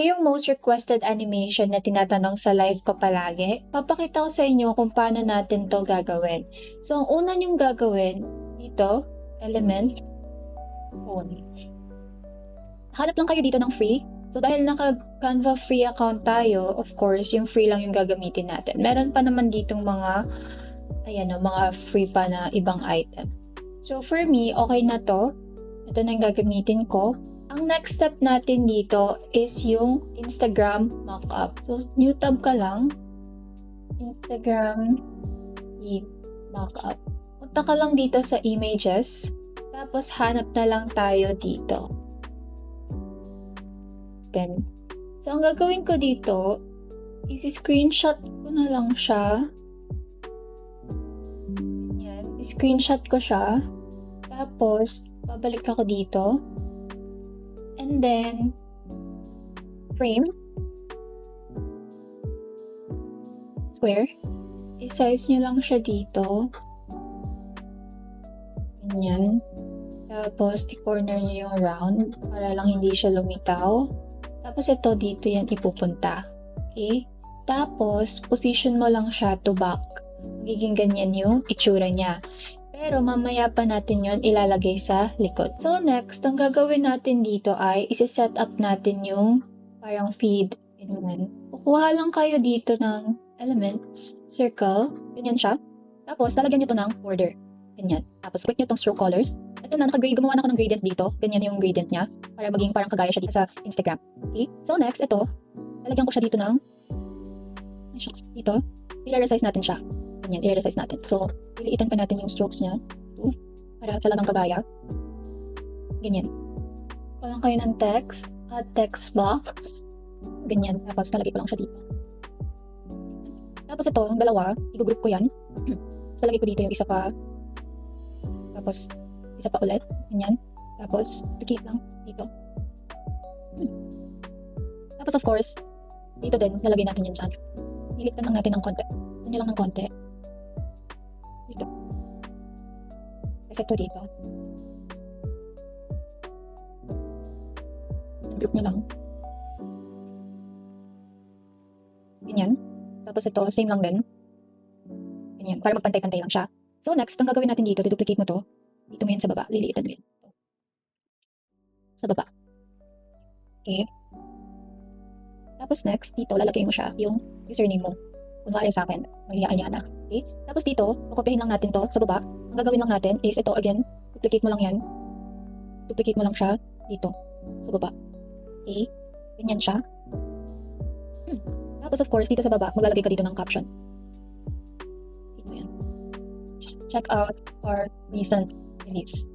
ito yung most requested animation na tinatanong sa live ko palagi. Papakita ko sa inyo kung paano natin to gagawin. So, ang una nyong gagawin, dito, element, phone. Hanap lang kayo dito ng free. So, dahil naka-Canva free account tayo, of course, yung free lang yung gagamitin natin. Meron pa naman ditong mga, ayan o, mga free pa na ibang item. So, for me, okay na to. Ito na yung gagamitin ko. Ang next step natin dito is yung Instagram mockup. So, new tab ka lang. Instagram mockup. Punta ka lang dito sa images. Tapos, hanap na lang tayo dito. Then, so, ang gagawin ko dito is screenshot ko na lang siya. Yan. Screenshot ko siya. Tapos, babalik ako dito. And then, frame, square, i-size nyo lang siya dito. Ganyan. Tapos, i-corner nyo yung round para lang hindi siya lumitaw. Tapos, ito dito yan ipupunta. Okay? Tapos, position mo lang siya to back. Magiging ganyan yung itsura niya. Pero mamaya pa natin yon ilalagay sa likod. So next, ang gagawin natin dito ay isi-set up natin yung parang feed. Ganyan. Kukuha lang kayo dito ng elements, circle, ganyan siya. Tapos lalagyan nyo to ng border. Ganyan. Tapos click nyo tong stroke colors. Ito na, gumawa na ako ng gradient dito. Ganyan yung gradient niya para maging parang kagaya siya dito sa Instagram. Okay? So next, ito, lalagyan ko siya dito ng dito. I-resize natin siya. Ganyan, i-resize natin. So, liliitan pa natin yung strokes niya. Para talagang kagaya. Ganyan. Kuha lang kayo ng text. Add text box. Ganyan. Tapos, nalagay ko lang siya dito. Tapos ito, yung dalawa, i-group ko yan. Tapos, nalagay ko dito yung isa pa. Tapos, isa pa ulit. Ganyan. Tapos, duplicate lang dito. Tapos, of course, dito din, nalagay natin yan dyan. Nilitan lang natin ng konti. Ito lang ng konti. Dito. Kasi ito dito. Group nyo lang. Ganyan. Tapos ito, same lang din. Ganyan. Para magpantay-pantay lang siya. So next, ang gagawin natin dito, duplicate mo to. Dito mo yan sa baba. Liliitan mo yan. Sa baba. Okay. Tapos next, dito, lalagay mo siya yung username mo. Kunwari sa akin, Maria Aliana. Okay? Tapos dito, kukopihin lang natin to sa baba. Ang gagawin lang natin is ito again, duplicate mo lang yan. Duplicate mo lang siya dito, sa baba. Okay? Ganyan siya. Tapos of course, dito sa baba, maglalagay ka dito ng caption. Dito yan. Check out our recent release.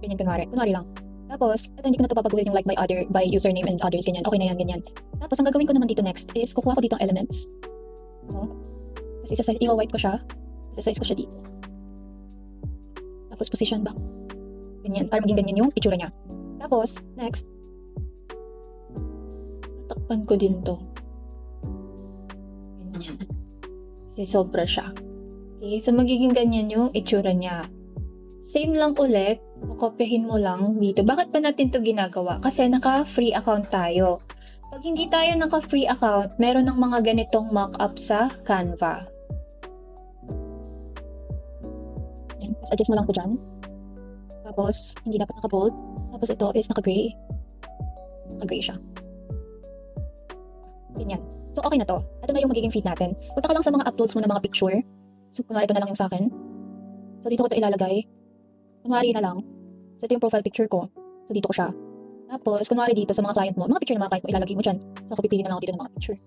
Ganyan kunwari. Kunwari lang. Tapos, ito hindi ko na ito papaguhin yung like by username and others, ganyan. Okay na yan, ganyan. Tapos, ang gagawin ko naman dito next is, kukuha ko dito ang elements. No? Tapos, i-white ko siya. Isa-size ko siya dito. Tapos, position back. Ganyan, para maging ganyan yung itsura niya. Tapos, next, takpan ko din to. Ganyan. Kasi sobra siya. Okay, so magiging ganyan yung itsura niya. Same lang ulit, kukopyahin mo lang dito. Bakit pa natin to ginagawa? Kasi naka-free account tayo. Pag hindi tayo naka-free account, meron ng mga ganitong mock-up sa Canva. Tapos adjust mo lang to dyan. Tapos, hindi dapat naka-bold. Tapos ito is naka-gray. Naka-gray siya. Ganyan. So, okay na to. Ito na yung magiging feed natin. Punta ka lang sa mga uploads mo ng mga picture. So, kunwari ito na lang yung sa akin. So, dito ko ito ilalagay. Kunwari na lang. So, ito yung profile picture ko. So, dito ko siya. Tapos, kunwari dito sa mga client mo, mga picture ng mga client mo, ilalagay mo dyan. So, ako pipili na lang ako dito ng mga picture.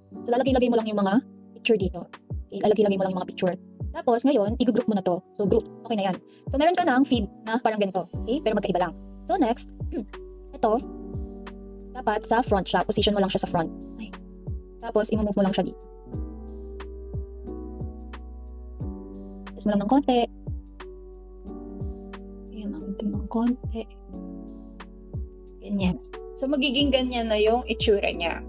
So, lalagay-lagay mo lang yung mga picture dito. Okay, ilalagay-lagay mo lang yung mga picture. Tapos, ngayon, i-group mo na to. So, group. Okay na yan. So, meron ka ng feed na parang ganito. Okay? Pero magkaiba lang. So, next, ito, dapat sa front siya. Position mo lang siya sa front. Ay. Tapos, i-move mo lang siya dito. Tapos mo lang ng konti. Ng konti. Ganyan. So, magiging ganyan na yung itsura niya.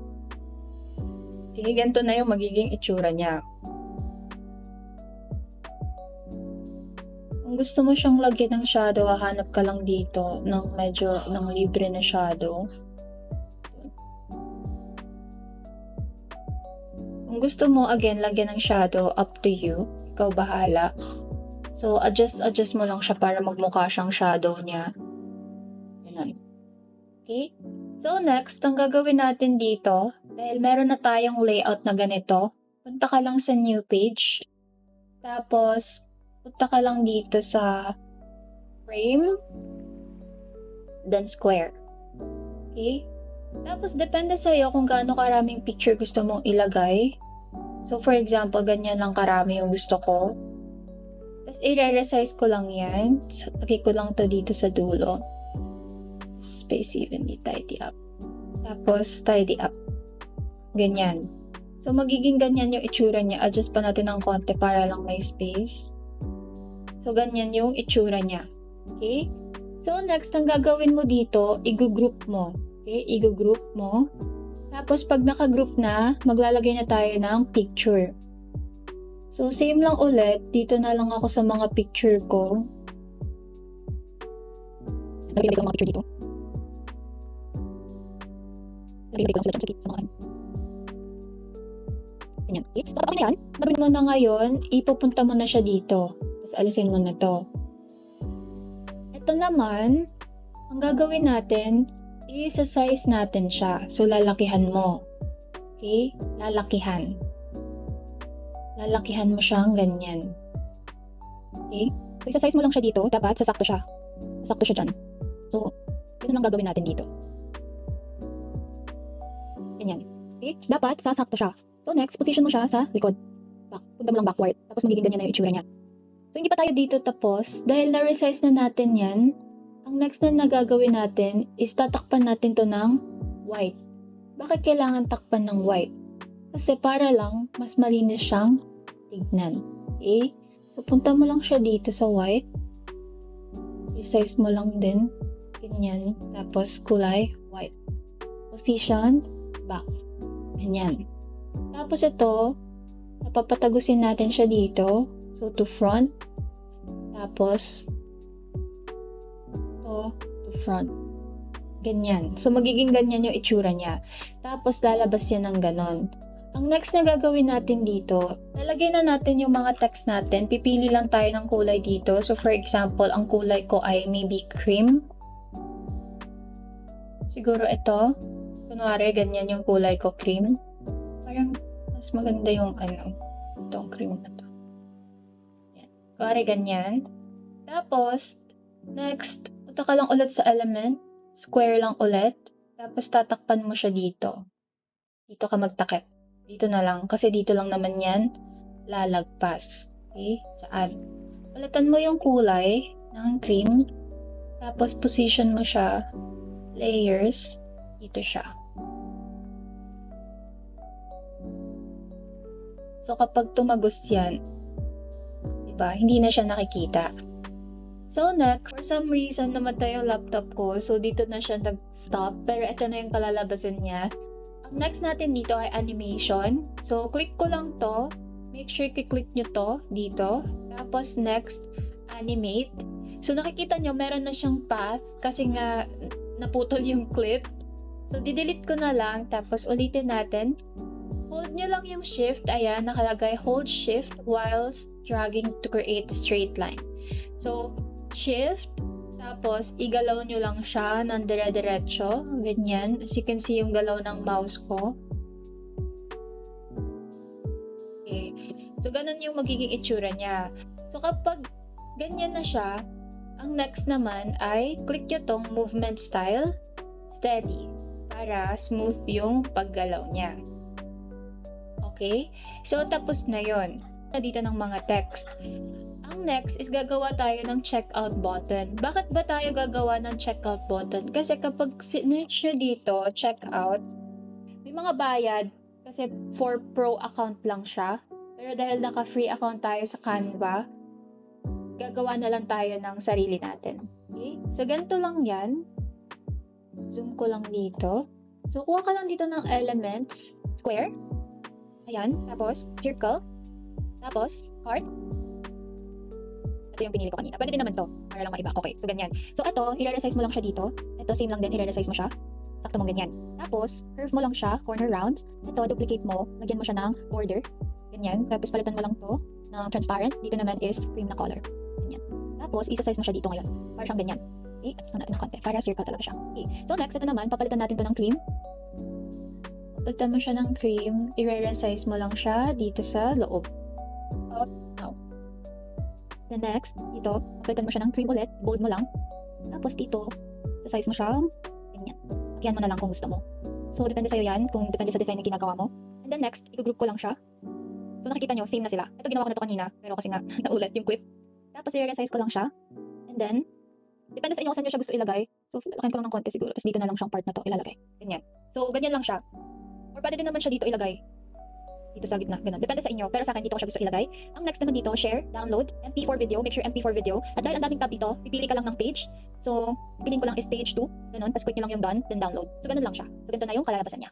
Sige, ganito na yung magiging itsura niya. Ang Kung gusto mo siyang lagyan ng shadow, hahanap ka lang dito ng medyo ng libre na shadow. Kung gusto mo, again, lagyan ng shadow, up to you. Ikaw bahala. So, adjust mo lang siya para magmukha siyang shadow niya. Ganun. Okay? So, next, ang gagawin natin dito, dahil meron na tayong layout na ganito, punta ka lang sa new page. Tapos, punta ka lang dito sa frame, then square. Okay? Tapos, depende sa'yo kung gaano karaming picture gusto mong ilagay. So, for example, ganyan lang karami yung gusto ko. Tapos, i-resize ko lang yan. Lagay ko lang to dito sa dulo. Space evenly, tidy up. Tapos, tidy up. Ganyan. So, magiging ganyan yung itsura niya. Adjust pa natin ng konti para lang may space. So, ganyan yung itsura niya. Okay? So, next, ang gagawin mo dito, i-group mo. Okay? I-group mo. Tapos, pag naka-group na, maglalagay na tayo ng picture. So, same lang ulit. Dito na lang ako sa mga picture ko. Lagay ko mga picture dito. Lagay ko sila sa samahan. Ganyan. Okay? So, kapag yan, gagawin mo na ngayon, ipupunta mo na siya dito. Tapos, alisin mo na to. Ito naman, ang gagawin natin, isa-size natin siya. So, lalakihan mo. Okay? Lalakihan. Lalakihan mo siyang ganyan. Okay? So, isa-size mo lang siya dito. Dapat, sasakto siya. Sasakto siya dyan. So, yun lang gagawin natin dito. Ganyan. Okay? Dapat, sasakto siya. So, next, position mo siya sa likod. Back. Punta mo lang backward. Tapos, magiging ganyan na yung itsura niya. So, hindi pa tayo dito tapos. Dahil na-resize na natin yan, ang next na nagagawin natin is tatakpan natin to ng white. Bakit kailangan takpan ng white? Kasi para lang, mas malinis siyang tignan. Okay? So, punta mo lang siya dito sa white. Resize mo lang din. Ganyan. Tapos, kulay white. Position, back. Ganyan. Tapos ito, napapatagusin natin siya dito. So, to front. Tapos, to front. Ganyan. So, magiging ganyan yung itsura niya. Tapos, lalabas yan ng ganon. Ang next na gagawin natin dito, lalagay na natin yung mga text natin. Pipili lang tayo ng kulay dito. So, for example, ang kulay ko ay maybe cream. Siguro ito. Kunwari, ganyan yung kulay ko, cream. Parang, mas maganda yung itong cream na to. Yan. Kunwari, ganyan. Tapos, next, punta ka lang ulit sa element. Square lang ulit. Tapos, tatakpan mo siya dito. Dito ka magtakip. Dito na lang. Kasi dito lang naman yan lalagpas. Okay? Saan? Palitan mo yung kulay ng cream. Tapos, position mo siya. Layers. Dito siya. So, kapag tumagos yan, diba, hindi na siya nakikita. So, next, for some reason, namatay yung laptop ko. So, dito na siya nag-stop. Pero ito na yung kalalabasan niya. Ang next natin dito ay animation. So, click ko lang to. Make sure i-click nyo to dito. Tapos, next, animate. So, nakikita nyo, meron na siyang path kasi nga naputol yung clip. So, didelete ko na lang. Tapos, ulitin natin. Hold nyo lang yung shift. Ayan, nakalagay hold shift whilst dragging to create a straight line. So, shift. Tapos, igalaw nyo lang siya ng dire-diretso. Ganyan. As you can see yung galaw ng mouse ko. Okay. So, ganun yung magiging itsura niya. So, kapag ganyan na siya, ang next naman ay click nyo tong movement style, steady, para smooth yung paggalaw niya. Okay? So, tapos na yon. Dito ng mga text. Ang next is gagawa tayo ng checkout button. Bakit ba tayo gagawa ng checkout button? Kasi kapag sinerch nyo dito, checkout, may mga bayad kasi for pro account lang siya. Pero dahil naka-free account tayo sa Canva, gagawa na lang tayo ng sarili natin. Okay? So, ganito lang yan. Zoom ko lang dito. So, kuha ka lang dito ng elements. Square. Ayan. Tapos, circle. Tapos, heart. ito yung pinili ko kanina. Pwede din naman to, para lang maiba. Okay, so ganyan. So ito, i-resize mo lang siya dito. Ito, same lang din, i-resize mo siya. Sakto mong ganyan. Tapos, curve mo lang siya, corner rounds. Ito, duplicate mo, lagyan mo siya ng border. Ganyan. Tapos palitan mo lang to ng transparent. Dito naman is cream na color. Ganyan. Tapos, isa-size mo siya dito ngayon. Para siyang ganyan. Okay, at natin ng konti. Para circle talaga siya. Okay. So next, ito naman, papalitan natin to ng cream. Papalitan mo siya ng cream. I-resize mo lang siya dito sa loob. Oh, no. Then next, dito, papalitan mo siya ng cream ulit. Bold mo lang. Tapos dito, sa-size mo siya. Ganyan. Lagyan mo na lang kung gusto mo. So, depende sa'yo yan, kung depende sa design na ginagawa mo. And then next, i-group ko lang siya. So, nakikita nyo, same na sila. Ito, ginawa ko na ito kanina, pero kasi nga, naulat yung clip. Tapos, i-resize ko lang siya. And then, depende sa inyo kung saan nyo siya gusto ilagay. So, lalakan ko lang ng konti siguro. Tapos, dito na lang siyang part na to ilalagay. Ganyan. So, ganyan lang siya. Or pwede din naman siya dito ilagay. Dito sa gitna, ganun. Depende sa inyo. Pero sa akin, dito ko siya gusto ilagay. Ang next naman dito, share, download, MP4 video. Make sure MP4 video. At dahil ang daming tab dito, pipili ka lang ng page. So, pipiliin ko lang is page 2. Ganun. Tapos click nyo lang yung done, then download. So, ganun lang siya. So, ganito na yung kalalabasan niya.